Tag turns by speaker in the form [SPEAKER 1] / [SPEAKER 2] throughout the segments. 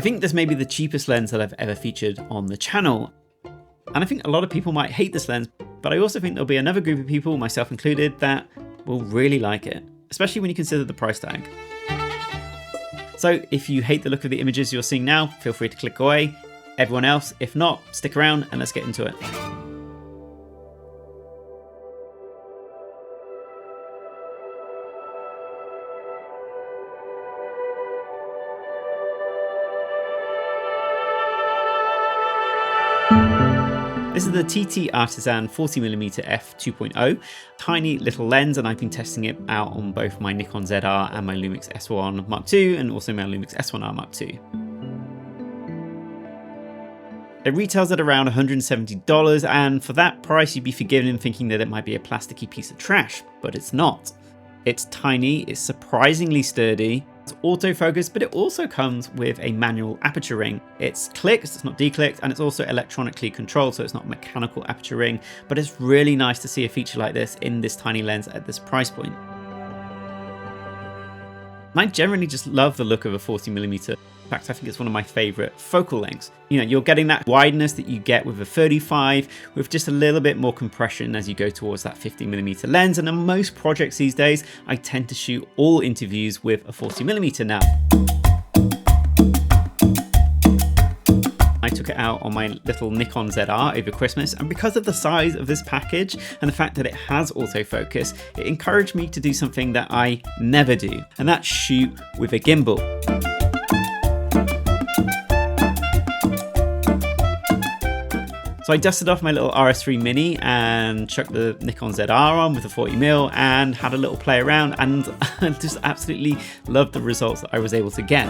[SPEAKER 1] think this may be the cheapest lens that I've ever featured on the channel. And I think a lot of people might hate this lens, but I also think there'll be another group of people, myself included, that will really like it, especially when you consider the price tag. So if you hate the look of the images you're seeing now, feel free to click away. Everyone else, if not, stick around and let's get into it. This is the TT Artisan 40mm f2.0, tiny little lens, and I've been testing it out on both my Nikon ZR and my LUMIX S1 Mark II, and also my LUMIX S1R Mark II. It retails at around $170, and for that price you'd be forgiven in thinking that it might be a plasticky piece of trash, but it's not. It's tiny, it's surprisingly sturdy, it's autofocus, but it also comes with a manual aperture ring. It's clicked, it's not declicked, and it's also electronically controlled, so it's not a mechanical aperture ring, but it's really nice to see a feature like this in this tiny lens at this price point. I generally just love the look of a 40mm. In fact, I think it's one of my favorite focal lengths. You know, you're getting that wideness that you get with a 35 with just a little bit more compression as you go towards that 50mm lens. And on most projects these days, I tend to shoot all interviews with a 40mm now. I took it out on my little Nikon ZR over Christmas, and because of the size of this package and the fact that it has autofocus, it encouraged me to do something that I never do, and that's shoot with a gimbal. So I dusted off my little RS3 Mini and chucked the Nikon ZR on with a 40mm and had a little play around, and just absolutely loved the results that I was able to get.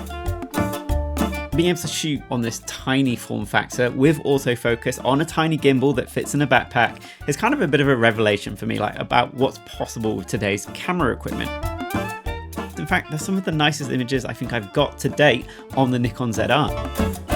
[SPEAKER 1] Being able to shoot on this tiny form factor with autofocus on a tiny gimbal that fits in a backpack is kind of a bit of a revelation for me, like about what's possible with today's camera equipment. In fact, they're some of the nicest images I think I've got to date on the Nikon ZR.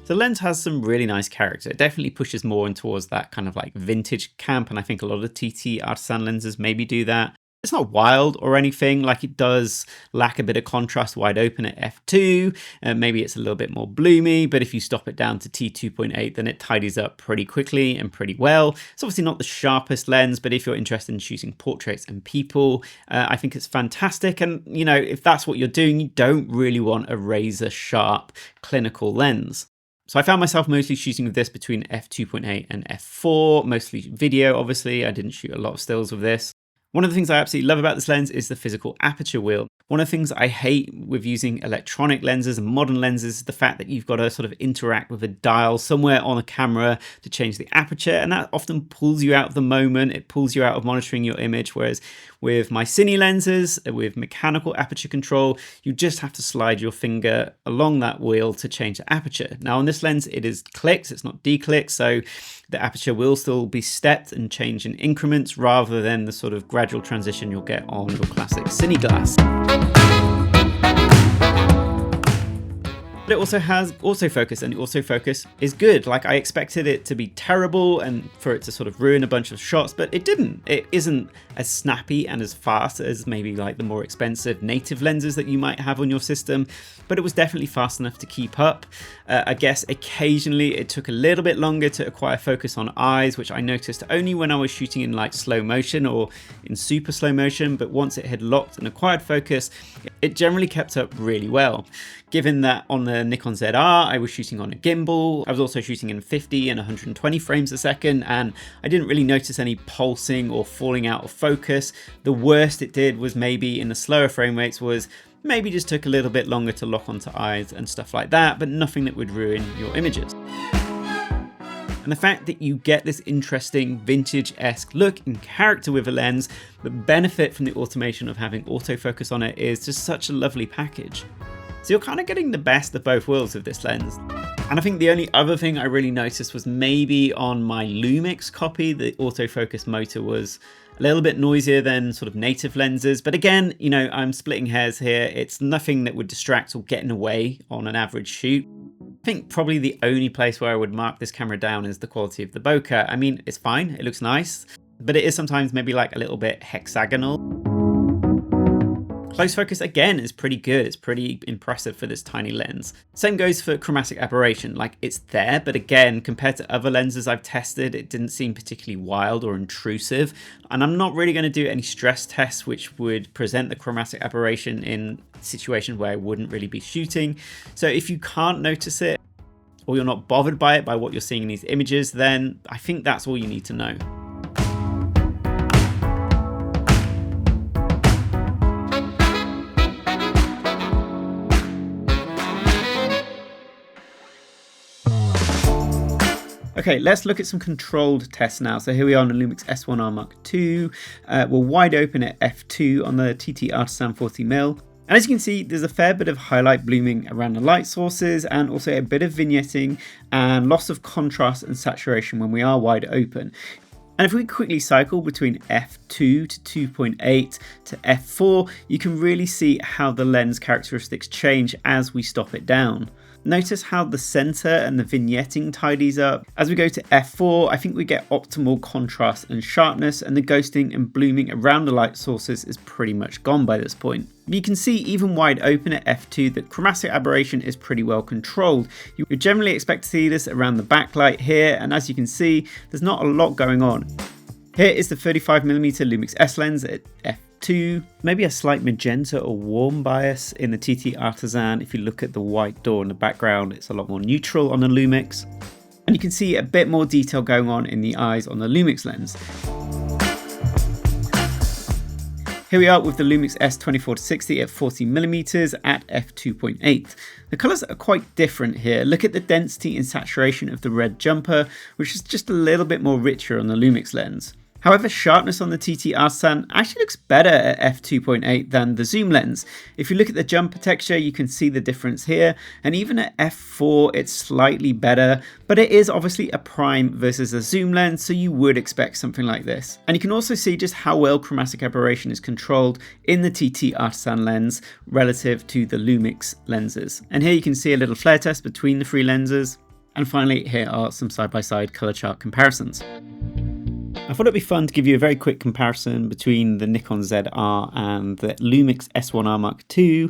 [SPEAKER 1] The lens has some really nice character. It definitely pushes more in towards that kind of like vintage camp, and I think a lot of TT Artisan lenses maybe do that. It's not wild or anything, like it does lack a bit of contrast wide open at f2, maybe it's a little bit more bloomy, but if you stop it down to t2.8 then it tidies up pretty quickly and pretty well. It's obviously not the sharpest lens, but if you're interested in shooting portraits and people, I think it's fantastic. And you know, if that's what you're doing, you don't really want a razor sharp clinical lens. So I found myself mostly shooting with this between f2.8 and f4, mostly video obviously. I didn't shoot a lot of stills with this. One of the things I absolutely love about this lens is the physical aperture wheel. One of the things I hate with using electronic lenses and modern lenses is the fact that you've got to sort of interact with a dial somewhere on the camera to change the aperture, and that often pulls you out of the moment. It pulls you out of monitoring your image, whereas with my cine lenses, with mechanical aperture control, you just have to slide your finger along that wheel to change the aperture. Now on this lens, it is clicked, it's not declicked, so the aperture will still be stepped and change in increments rather than the sort of gradual transition you'll get on your classic cine glass. But it also has autofocus, and the autofocus is good. Like, I expected it to be terrible and for it to sort of ruin a bunch of shots, but it didn't. It isn't as snappy and as fast as maybe like the more expensive native lenses that you might have on your system, but it was definitely fast enough to keep up. I guess occasionally it took a little bit longer to acquire focus on eyes, which I noticed only when I was shooting in like slow motion or in super slow motion, but once it had locked and acquired focus, it generally kept up really well. Given that on the Nikon ZR, I was shooting on a gimbal, I was also shooting in 50 and 120 frames a second, and I didn't really notice any pulsing or falling out of focus. The worst it did was maybe in the slower frame rates was maybe just took a little bit longer to lock onto eyes and stuff like that, but nothing that would ruin your images. And the fact that you get this interesting vintage-esque look and character with a lens, but benefit from the automation of having autofocus on it is just such a lovely package. So you're kind of getting the best of both worlds with this lens. And I think the only other thing I really noticed was maybe on my Lumix copy, the autofocus motor was a little bit noisier than sort of native lenses. But again, you know, I'm splitting hairs here. It's nothing that would distract or get in the way on an average shoot. I think probably the only place where I would mark this camera down is the quality of the bokeh. I mean, it's fine, it looks nice, but it is sometimes maybe like a little bit hexagonal. Close focus again is pretty good, it's pretty impressive for this tiny lens. Same goes for chromatic aberration, like it's there, but again, compared to other lenses I've tested, it didn't seem particularly wild or intrusive. And I'm not really going to do any stress tests which would present the chromatic aberration in situations where I wouldn't really be shooting. So if you can't notice it, or you're not bothered by it, by what you're seeing in these images, then I think that's all you need to know. Okay, let's look at some controlled tests now. So here we are on the Lumix S1R Mark II. We're wide open at f2 on the TT Artisan 40mm. And as you can see, there's a fair bit of highlight blooming around the light sources and also a bit of vignetting and loss of contrast and saturation when we are wide open. And if we quickly cycle between f2 to 2.8 to f4, you can really see how the lens characteristics change as we stop it down. Notice how the center and the vignetting tidies up. As we go to f4, I think we get optimal contrast and sharpness, and the ghosting and blooming around the light sources is pretty much gone by this point. You can see even wide open at f2 that chromatic aberration is pretty well controlled. You would generally expect to see this around the backlight here, and as you can see, there's not a lot going on. Here is the 35mm Lumix S lens at f2, maybe a slight magenta or warm bias in the TT Artisan. If you look at the white door in the background, it's a lot more neutral on the Lumix. And you can see a bit more detail going on in the eyes on the Lumix lens. Here we are with the Lumix S24-60 at 40mm at f2.8. The colours are quite different here. Look at the density and saturation of the red jumper, which is just a little bit more richer on the Lumix lens. However, sharpness on the TT Artisan actually looks better at f2.8 than the zoom lens. If you look at the jumper texture, you can see the difference here, and even at f4 it's slightly better, but it is obviously a prime versus a zoom lens, so you would expect something like this. And you can also see just how well chromatic aberration is controlled in the TT Artisan lens relative to the Lumix lenses. And here you can see a little flare test between the three lenses. And finally, here are some side-by-side color chart comparisons. I thought it'd be fun to give you a very quick comparison between the Nikon ZR and the Lumix S1R Mark II.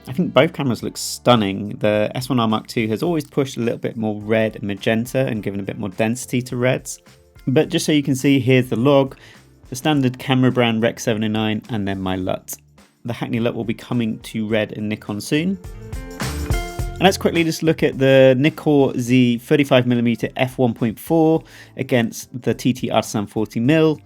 [SPEAKER 1] I think both cameras look stunning. The S1R Mark II has always pushed a little bit more red and magenta and given a bit more density to reds. But just so you can see, here's the log, the standard camera brand Rec 709, and then my LUT. The Hackney LUT will be coming to red in Nikon soon. And let's quickly just look at the Nikkor Z 35mm f1.4 against the TT Artisan 40mm.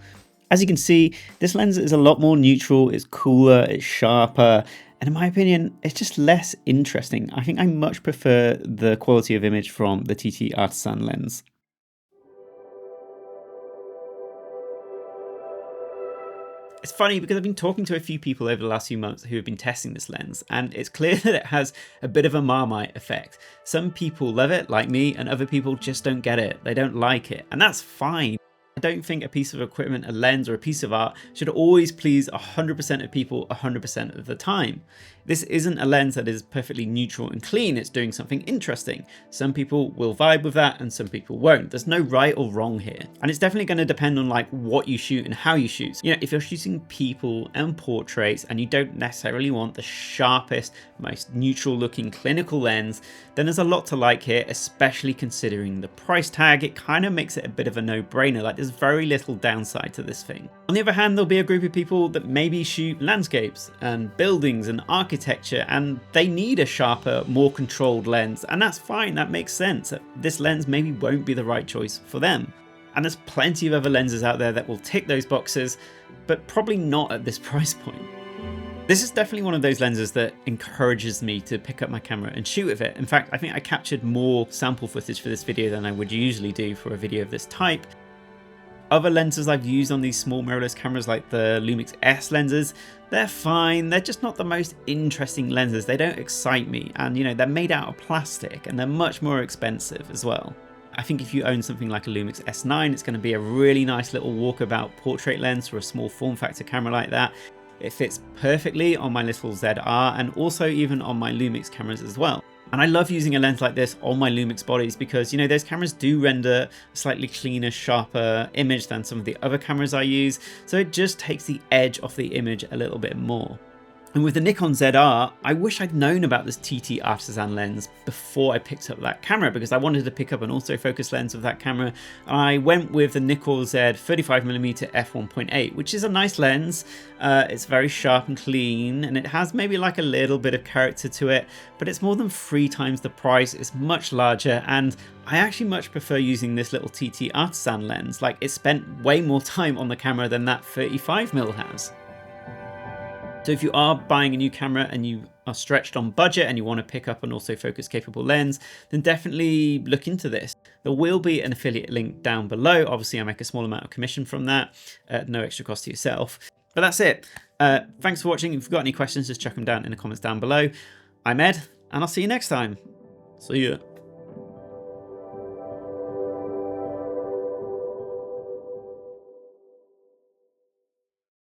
[SPEAKER 1] As you can see, this lens is a lot more neutral, it's cooler, it's sharper, and in my opinion, it's just less interesting. I think I much prefer the quality of image from the TT Artisan lens. It's funny because I've been talking to a few people over the last few months who have been testing this lens, and it's clear that it has a bit of a Marmite effect. Some people love it, like me, and other people just don't get it. They don't like it, and that's fine. I don't think a piece of equipment, a lens, or a piece of art should always please 100% of people 100% of the time. This isn't a lens that is perfectly neutral and clean, it's doing something interesting. Some people will vibe with that and some people won't. There's no right or wrong here. And it's definitely going to depend on like what you shoot and how you shoot. You know, if you're shooting people and portraits and you don't necessarily want the sharpest, most neutral looking clinical lens, then there's a lot to like here, especially considering the price tag. It kind of makes it a bit of a no-brainer. Like there's very little downside to this thing. On the other hand, there'll be a group of people that maybe shoot landscapes and buildings and architecture, and they need a sharper, more controlled lens, and that's fine, that makes sense. This lens maybe won't be the right choice for them. And there's plenty of other lenses out there that will tick those boxes, but probably not at this price point. This is definitely one of those lenses that encourages me to pick up my camera and shoot with it. In fact, I think I captured more sample footage for this video than I would usually do for a video of this type. Other lenses I've used on these small mirrorless cameras like the Lumix S lenses, they're fine, they're just not the most interesting lenses, they don't excite me, and you know, they're made out of plastic and they're much more expensive as well. I think if you own something like a Lumix S9, it's going to be a really nice little walkabout portrait lens for a small form factor camera like that. It fits perfectly on my little ZR and also even on my Lumix cameras as well. And I love using a lens like this on my Lumix bodies because, you know, those cameras do render a slightly cleaner, sharper image than some of the other cameras I use. So it just takes the edge off the image a little bit more. And with the Nikon ZR, I wish I'd known about this TT Artisan lens before I picked up that camera, because I wanted to pick up an autofocus lens of that camera. I went with the Nikkor Z 35mm f1.8, which is a nice lens. It's very sharp and clean, and it has maybe like a little bit of character to it, but it's more than 3 times the price. It's much larger, and I actually much prefer using this little TT Artisan lens. Like, it spent way more time on the camera than that 35mm has. So if you are buying a new camera and you are stretched on budget and you want to pick up an autofocus capable lens, then definitely look into this. There will be an affiliate link down below. Obviously, I make a small amount of commission from that, no extra cost to yourself. But that's it. Thanks for watching. If you've got any questions, just chuck them down in the comments down below. I'm Ed, and I'll see you next time. See ya.